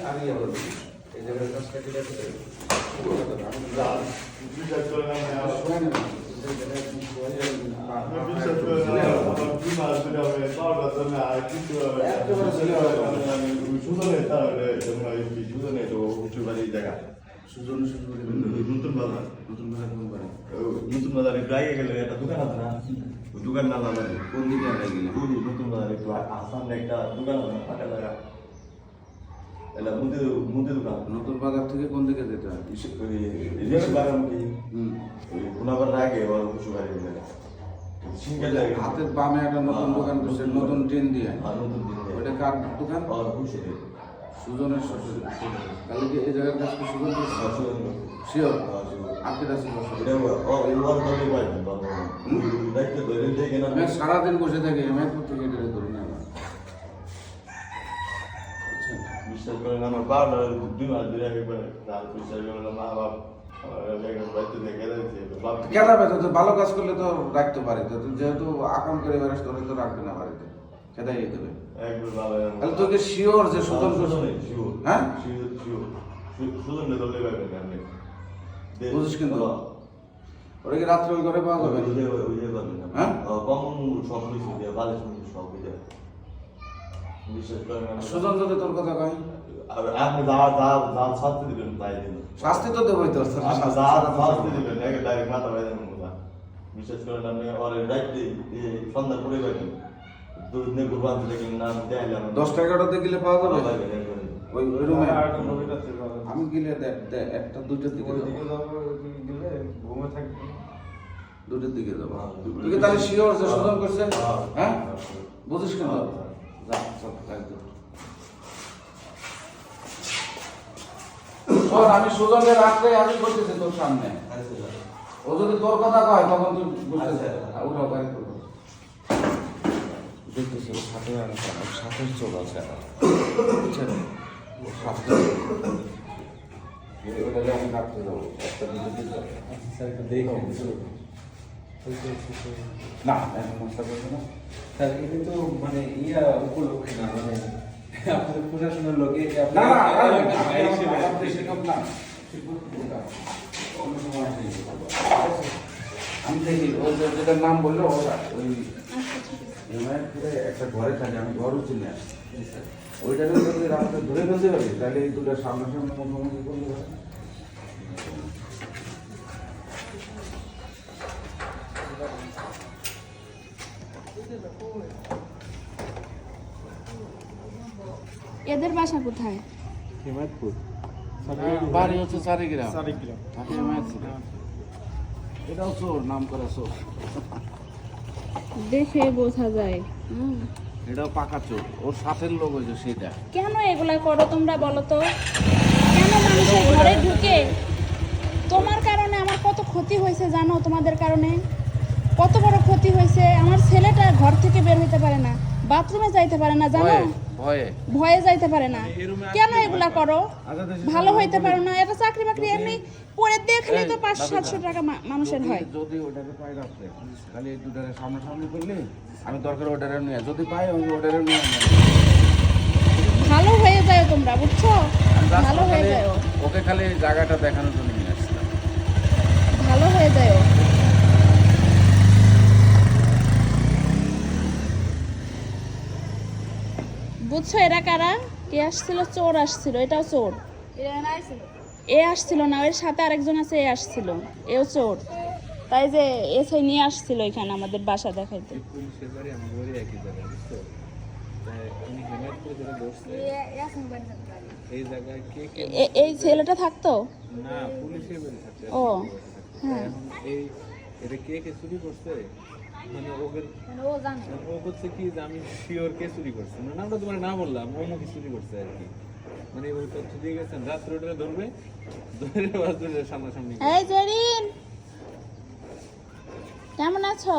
আর ইয়ে বলবি এই জায়গায় কাজটা কেটে সুজন নতুন বাজার নতুন বাজারে প্রায় গেলে একটা দোকান আছে না দোকান না লাগে কোন দিকে আগে গেলে নতুন বাজারে একটু সামনে একটা দোকান আছে ফাঁকা জায়গা এটা মুদি দোকান নতুন বাজার থেকে কোন দিকে যেতে হয় গুণাবার আগে উঁচু গাড়ি হাতের বামে একটা নতুন দোকান করছে নতুন ট্রেন দিয়ে নতুন ওইটা কার দোকান সুজনের শ্বশুর তাহলে কি এই জায়গার কাছে সুজন শিওর আপনি কাছে সারাদিন বসে থাকে মেহেরপুর থেকে এটা ধরে নেওয়া বিশ্বাস করেন আমার বাবা 2 মাস ধরে একবার বিশ্বাস করেন মা বাবা কেনা বেতো তো ভালো কাজ করলে তো রাখতে পারি তো যেহেতু আকাম করে বেড়াস তোরে তো রাখবে না বাড়িতে খেদাই দেবে তাহলে তোকে শিওর যে সুজন হ্যাঁ বুঝিস কিন্তু ওরা কি রাত্রে ওই ঘরে পাওয়া যাবে হ্যাঁ সুজন যদি তোর কথা কয় আপনি শাস্তি দিবেন তাই দিন শাস্তি তো দেবই তো শাস্তি দিবেন ডাইরেক্ট মাথা বাইরে বিশেষ করে আপনি রাইতে সন্ধ্যা করে পাবেন $10 গেলে পাওয়া যাবে ওই রুমে আমি গেলে একটা দুইটার দিকে দুটোর দিকে যাবো তুই তাহলে শিওর যে সুজন করছে হ্যাঁ বুঝিস কেন আমি সুজনকে রাত্রে আমি করতেছি তোর সামনে ও যদি তোর কথা কয় তখন তুই বুঝতেছে ওটা বাইরে করবো দেখতেছি ওর সাথে সাথের চোখ আছে বুঝছেন ওটা আমি রাখতে যাবো একটা দেখো না মশলা করছে না স্যার এটা তো মানে উপলক্ষে না মানে আপনাদের প্রশাসনের লোকে আমি দেখি ওই যেটার নাম বললো ওরা ওই একটা ঘরে থাকে আমি ঘরও চিনি ওইটাকে যদি রাস্তা ধরে ফেলতে পারি তাহলে এই দুটো সামনাসামনি মুখোমুখি করতে পারে এদের বাসা কোথায়? হেমায়তপুর বাড়ি হচ্ছে চারিগ্রাম এটাও চোর নাম করা চোর দেখে বোঝা যায় এটাও পাকা চোর ওর সাথের লোক হয়েছে সেটা কেন এগুলা করো তোমরা বলো তো কেন মানুষের ঘরে ঢুকে তোমার কারণে আমার কত ক্ষতি হয়েছে জানো তোমাদের কারণে কত বড় ক্ষতি হয়েছে আমার ছেলেটা ঘর থেকে বের হইতে পারে না বাথরুমে যাইতে পারে না জানো ভয়ে যাইতে পারে না কেন এগুলা করো ভালো হইতে পারো না এটা চাকরি বাকরি এমনি পরে দেখলে তো 500-700 টাকা মানুষের হয় যদি ওটাকে পাই রাখতে খালি দুটারে সামনাসামনি করলে আমি দরকার ওটারে নিয়ে যদি পাই আমি ওটারে নিয়ে ভালো হয়ে যায় তোমরা বুঝছো ভালো হয়ে যায় ওকে খালি জায়গাটা দেখানোর জন্য নিয়ে আসছিলাম ভালো হয়ে যায় বুঝছো এরা কারা কে আসছিল চোর আসছিল এটাও চোর এ আসছিল না এর সাথে আরেকজন আছে এ আসছিল এও চোর তাই যে এসে নিয়ে আসছিল এখানে আমাদের বাসা দেখাইতে এই ছেলেটা থাকতো না পুলিশের বাড়ি থাকতো ও হ্যাঁ এটা কে চুরি করছে মানে ও জানে ও করছে কি যে আমি শিওর কে চুরি করছে মানে আমরা তোমার না বললাম ও মুখে চুরি করছে আর কি মানে ওই তথ্য দিয়ে গেছেন রাত্রে ওটা ধরবে ধরে সামনাসামনি এই জরিন কেমন আছো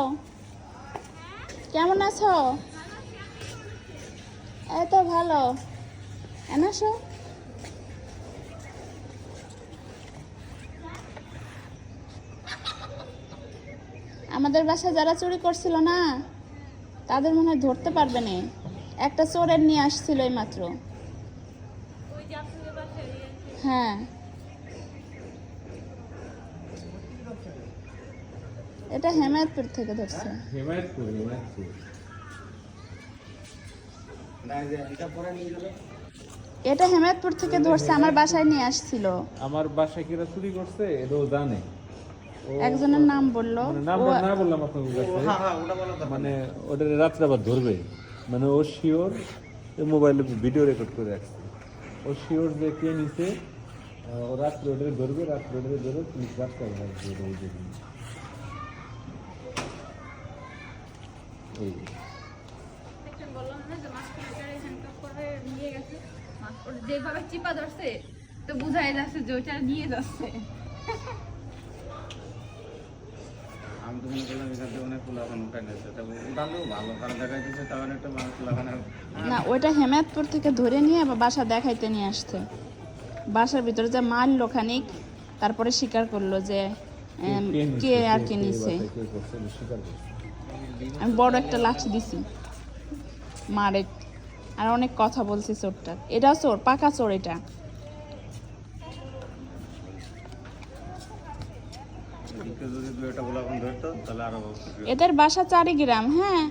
কেমন আছো এই তো ভালো এনাসো আমাদের বাসায় যারা চুরি করছিল না তাদের মনে হয় ধরতে পারবে না একটা চোরের নিয়ে আসছিল এই মাত্র। হ্যাঁ, এটা হেমায়তপুর থেকে ধরছে। হেমায়তপুর। এটা হেমায়তপুর থেকে ধরছে, আমার বাসায় নিয়ে আসছিল। আমার বাসায় কিরা চুরি করছে এটাও জানে। একজনের নাম বললো, মানে নাম না বললাম আপনার কাছে, মানে ওটা রাত্রে আবার ধরবে, মানে ও শিওর মোবাইলে ভিডিও রেকর্ড করে রাখছে, ও শিওর যে কে নিছে, ও রাত্রে ওটা ধরবে, রাত্রে ওটা ধরে পুলিশ রাস্তায় রাখবে এই যেভাবে চিপা ধরছে তো বুঝাই যাচ্ছে যে ওইটা নিয়ে যাচ্ছে। আমি তো মনে করলাম এখান থেকে অনেক পোলাপান উঠাই নিয়েছে, উঠালেও ভালো, কারণ দেখা যাচ্ছে তখন একটা মানুষ পোলাপান। না, ওইটা হেমায়তপুর থেকে ধরে নিয়ে আবার বাসা দেখাইতে নিয়ে আসছে। বাসার ভিতরে যে মারলো খানিক, তারপরে স্বীকার করলো যে কে আর কে নিছে। আমি বড় একটা লাঠি দিছি মারে, আর অনেক কথা বলছি চোরটা। এটাও চোর, পাকা চোর এটা। এদের বাসা চারিগ্রাম। হ্যাঁ,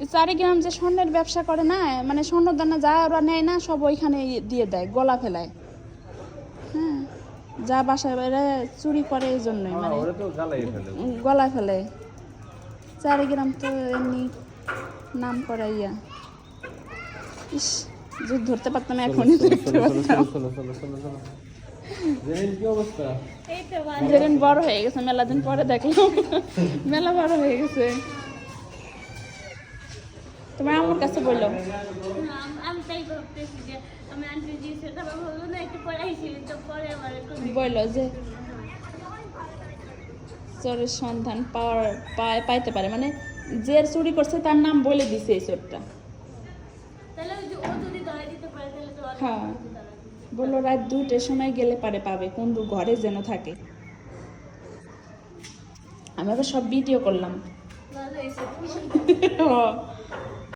এই চারিগ্রাম যে স্বর্ণের ব্যবসা করে না, মানে স্বর্ণদানা যা ওরা নেয় না সব ওইখানে দিয়ে দেয়, গলা ফেলায়। হ্যাঁ, যা বাসায় বাইরে চুরি করে এই জন্যই, মানে গলা ফেলে। চারিগ্রাম তো এমনি নাম করা ইয়া। ইস, যদি ধরতে পারতাম এখনই ধরতে পারতাম। কি অবস্থা? যেদিন বড় হয়ে গেছে, মেলা দিন পরে দেখলাম মেলা বড় হয়ে গেছে। তোমার আমার কাছে বললো, আমি তাই ভাবতেছি যে আমি আন্টি জি সেটা ভাবলো না একটু পরে আইছি, তো পরে আবার বললো যে চোরের সন্ধান পাইতে পারে, মানে যে চুরি করছে তার নাম বলে দিছে এই চোরটা। তাহলে ওই যে ও যদি ধরে দিতে পারে তাহলে তো হ্যাঁ, বললো রাত 2টার সময় গেলে পাবে, কোন ঘরে যেন থাকে। আমি আবার সব ভিডিও করলাম। ভালো হয়েছে।